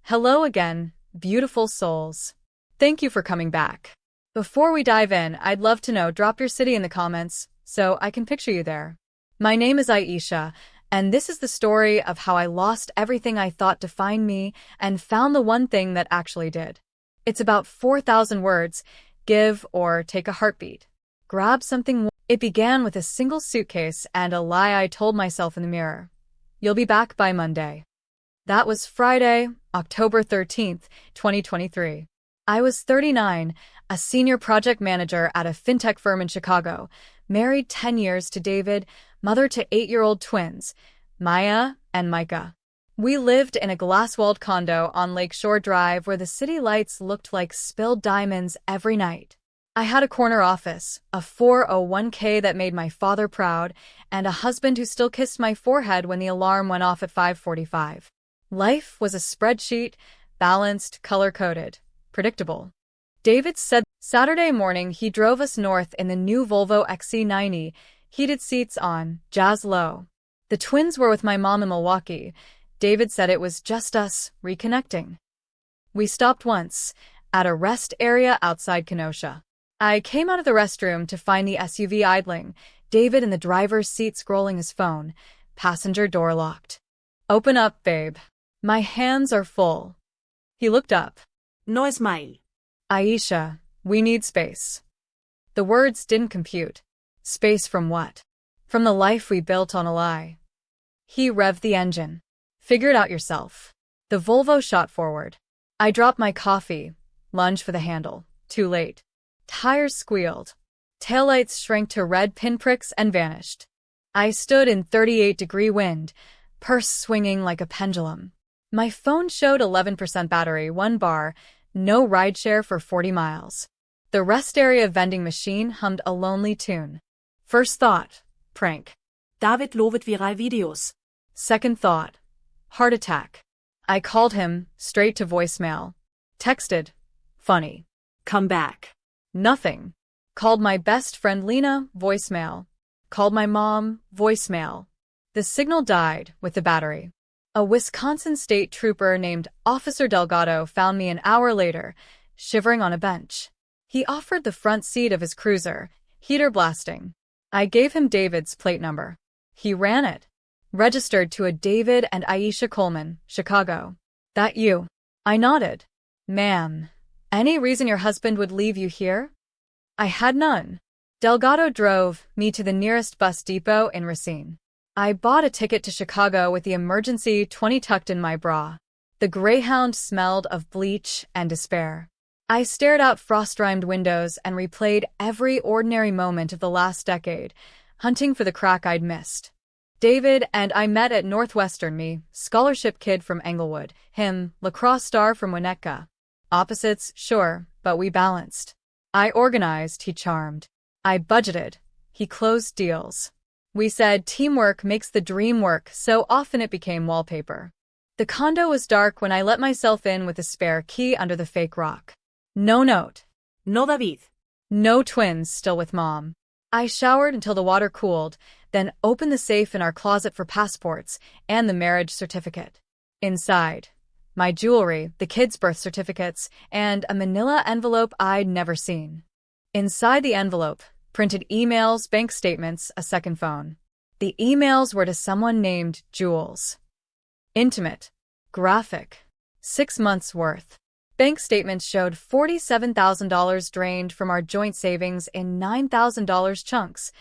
Hello again, beautiful souls. Thank you for coming back. Before we dive in, I'd love to know, drop your city in the comments so I can picture you there. My name is Aisha, and this is the story of how I lost everything I thought defined me and found the one thing that actually did. It's about 4,000 words. Give or take a heartbeat. Grab something. It began with a single suitcase and a lie I told myself in the mirror. You'll be back by Monday. That was Friday, October 13th, 2023. I was 39, a senior project manager at a fintech firm in Chicago, married 10 years to David, mother to 8-year-old twins, Maya and Micah. We lived in a glass-walled condo on Lakeshore Drive where the city lights looked like spilled diamonds every night. I had a corner office, a 401k that made my father proud, and a husband who still kissed my forehead when the alarm went off at 5:45. Life was a spreadsheet, balanced, color-coded, predictable. David said Saturday morning he drove us north in the new Volvo XC90, heated seats on, jazz low. The twins were with my mom in Milwaukee. David said it was just us, reconnecting. We stopped once, at a rest area outside Kenosha. I came out of the restroom to find the SUV idling, David in the driver's seat scrolling his phone, passenger door locked. Open up, babe. My hands are full. He looked up. No smile. Aisha, we need space. The words didn't compute. Space from what? From the life we built on a lie. He revved the engine. Figure it out yourself. The Volvo shot forward. I dropped my coffee, lunged for the handle. Too late. Tires squealed. Taillights shrank to red pinpricks and vanished. I stood in 38-degree wind, purse swinging like a pendulum. My phone showed 11% battery, 1 bar, no rideshare for 40 miles. The rest area vending machine hummed a lonely tune. First thought, prank. David lovet Viralvideos. Second thought, heart attack. I called him, straight to voicemail. Texted, funny. Come back. Nothing. Called my best friend Lena, voicemail. Called my mom, voicemail. The signal died with the battery. A Wisconsin state trooper named Officer Delgado found me an hour later, shivering on a bench. He offered the front seat of his cruiser, heater blasting. I gave him David's plate number. He ran it. Registered to a David and Aisha Coleman, Chicago. That you? I nodded. Ma'am, any reason your husband would leave you here? I had none. Delgado drove me to the nearest bus depot in Racine. I bought a ticket to Chicago with the emergency 20 tucked in my bra. The Greyhound smelled of bleach and despair. I stared out frost-rimed windows and replayed every ordinary moment of the last decade, hunting for the crack I'd missed. David and I met at Northwestern, me, scholarship kid from Englewood, him, lacrosse star from Winnetka. Opposites, sure, but we balanced. I organized, he charmed. I budgeted, he closed deals. We said teamwork makes the dream work, so often it became wallpaper. The condo was dark when I let myself in with a spare key under the fake rock. No note. No David. No twins still with mom. I showered until the water cooled, then opened the safe in our closet for passports and the marriage certificate. Inside, my jewelry, the kids' birth certificates, and a manila envelope I'd never seen. Inside the envelope, printed emails, bank statements, a second phone. The emails were to someone named Jules. Intimate. Graphic. 6 months' worth. Bank statements showed $47,000 drained from our joint savings in $9,000 chunks.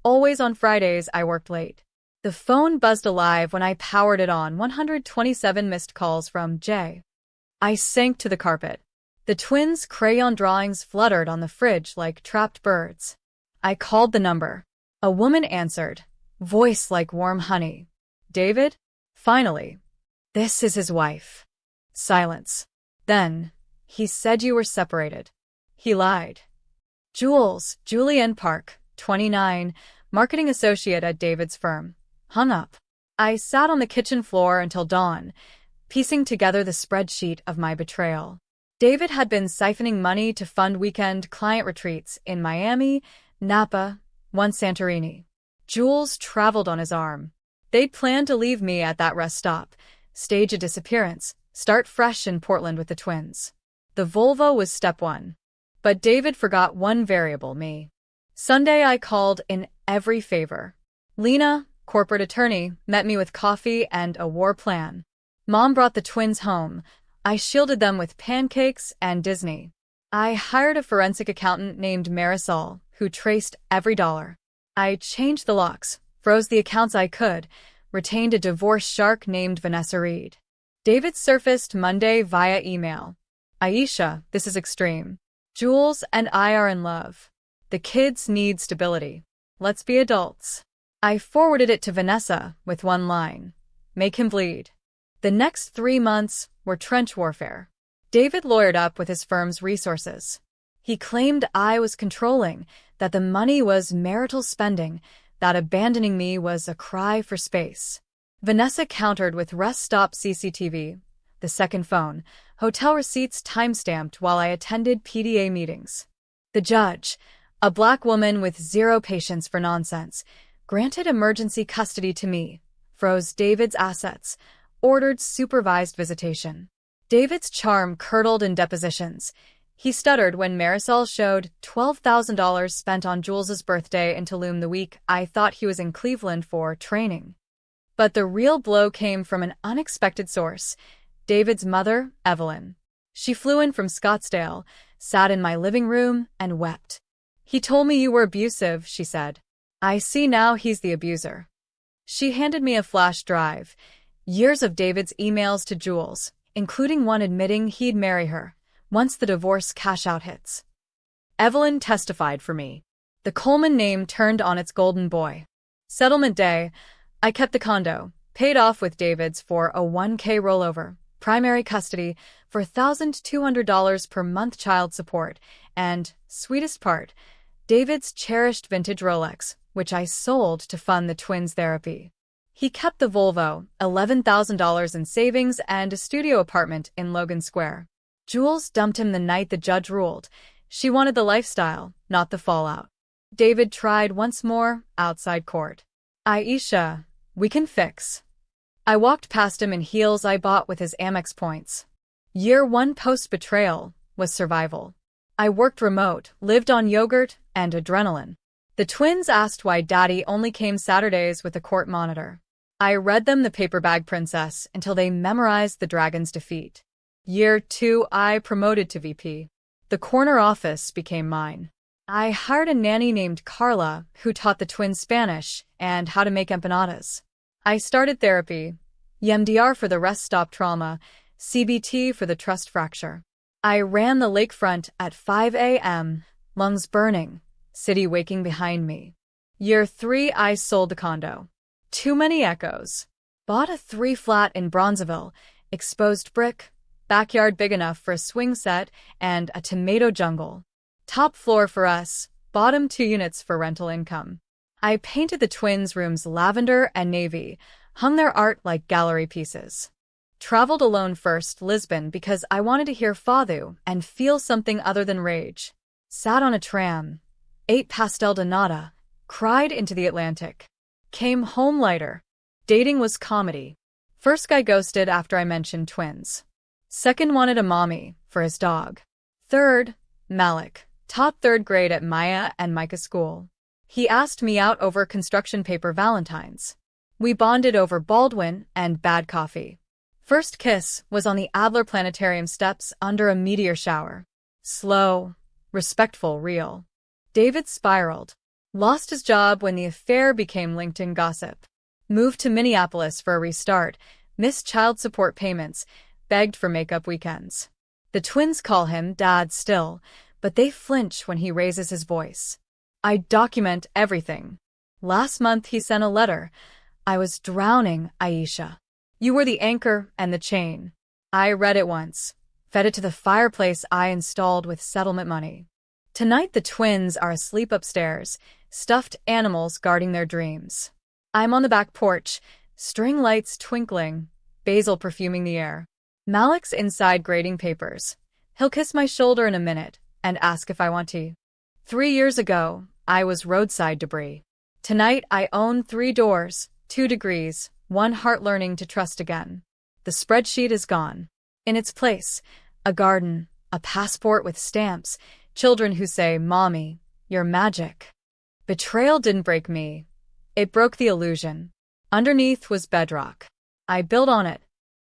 Always on Fridays, I worked late. The phone buzzed alive when I powered it on. 127 missed calls from Jay. I sank to the carpet. The twins' crayon drawings fluttered on the fridge like trapped birds. I called the number. A woman answered, voice like warm honey. David? Finally. This is his wife. Silence. Then, he said you were separated. He lied. Jules, Julianne Park, 29, marketing associate at David's firm. Hung up. I sat on the kitchen floor until dawn, piecing together the spreadsheet of my betrayal. David had been siphoning money to fund weekend client retreats in Miami, Napa, one Santorini. Jules traveled on his arm. They'd planned to leave me at that rest stop, stage a disappearance, Start fresh in Portland with the twins. The Volvo was step one. But David forgot one variable, me. Sunday I called in every favor. Lena, corporate attorney, met me with coffee and a war plan. Mom brought the twins home. I shielded them with pancakes and Disney. I hired a forensic accountant named Marisol, who traced every dollar. I changed the locks, froze the accounts I could, retained a divorce shark named Vanessa Reed. David surfaced Monday via email. Aisha, this is extreme. Jules and I are in love. The kids need stability. Let's be adults. I forwarded it to Vanessa with one line. Make him bleed. The next 3 months were trench warfare. David lawyered up with his firm's resources. He claimed I was controlling, that the money was marital spending, that abandoning me was a cry for space. Vanessa countered with rest stop CCTV, the second phone, hotel receipts timestamped while I attended PDA meetings. The judge, a black woman with zero patience for nonsense, granted emergency custody to me, froze David's assets, ordered supervised visitation. David's charm curdled in depositions. He stuttered when Marisol showed $12,000 spent on Jules's birthday in Tulum the week I thought he was in Cleveland for training. But the real blow came from an unexpected source, David's mother, Evelyn. She flew in from Scottsdale, sat in my living room, and wept. He told me you were abusive, she said. I see now he's the abuser. She handed me a flash drive, years of David's emails to Jules, including one admitting he'd marry her, once the divorce cash-out hits. Evelyn testified for me. The Coleman name turned on its golden boy. Settlement day, I kept the condo, paid off with David's for a $1,000 rollover, primary custody for $1,200 per month child support, and, sweetest part, David's cherished vintage Rolex, which I sold to fund the twins' therapy. He kept the Volvo, $11,000 in savings, and a studio apartment in Logan Square. Jules dumped him the night the judge ruled. She wanted the lifestyle, not the fallout. David tried once more, outside court. Aisha, we can fix. I walked past him in heels I bought with his Amex points. Year 1 post-betrayal was survival. I worked remote, lived on yogurt and adrenaline. The twins asked why Daddy only came Saturdays with a court monitor. I read them The Paper Bag Princess until they memorized the dragon's defeat. Year 2, I promoted to VP. The corner office became mine. I hired a nanny named Carla who taught the twins Spanish and how to make empanadas. I started therapy, EMDR for the rest stop trauma, CBT for the trust fracture. I ran the lakefront at 5 a.m., lungs burning, city waking behind me. Year 3, I sold the condo. Too many echoes. Bought a 3-flat in Bronzeville, exposed brick, backyard big enough for a swing set, and a tomato jungle. Top floor for us, bottom 2 units for rental income. I painted the twins' rooms lavender and navy, hung their art like gallery pieces. Traveled alone first, Lisbon, because I wanted to hear Fado and feel something other than rage. Sat on a tram, ate pastel de nata, cried into the Atlantic. Came home lighter. Dating was comedy. First guy ghosted after I mentioned twins. Second wanted a mommy for his dog. Third, Malik, taught 3rd grade at Maya and Micah school. He asked me out over construction paper Valentines. We bonded over Baldwin and bad coffee. First kiss was on the Adler Planetarium steps under a meteor shower. Slow, respectful, real. David spiraled. Lost his job when the affair became LinkedIn gossip. Moved to Minneapolis for a restart, missed child support payments, begged for makeup weekends. The twins call him Dad still, but they flinch when he raises his voice. I document everything. Last month he sent a letter. I was drowning, Aisha. You were the anchor and the chain. I read it once, fed it to the fireplace I installed with settlement money. Tonight the twins are asleep upstairs, stuffed animals guarding their dreams. I'm on the back porch, string lights twinkling, basil perfuming the air. Malik's inside grading papers. He'll kiss my shoulder in a minute and ask if I want tea. 3 years ago, I was roadside debris. Tonight I own 3 doors, 2 degrees, 1 heart learning to trust again. The spreadsheet is gone. In its place, a garden, a passport with stamps, children who say, "Mommy, you're magic." Betrayal didn't break me. It broke the illusion. Underneath was bedrock. I built on it.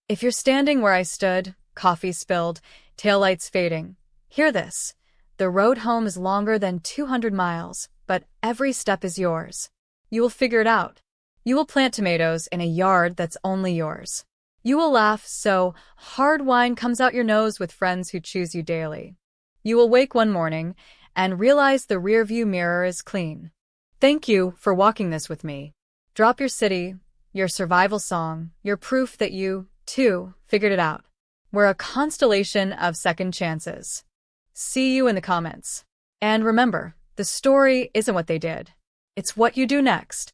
If you're standing where I stood, coffee spilled, taillights fading, hear this. The road home is longer than 200 miles, but every step is yours. You will figure it out. You will plant tomatoes in a yard that's only yours. You will laugh so hard wine comes out your nose with friends who choose you daily. You will wake one morning and realize the rearview mirror is clean. Thank you for walking this with me. Drop your city, your survival song, your proof that you, too, figured it out. We're a constellation of second chances. See you in the comments. And remember, the story isn't what they did. It's what you do next.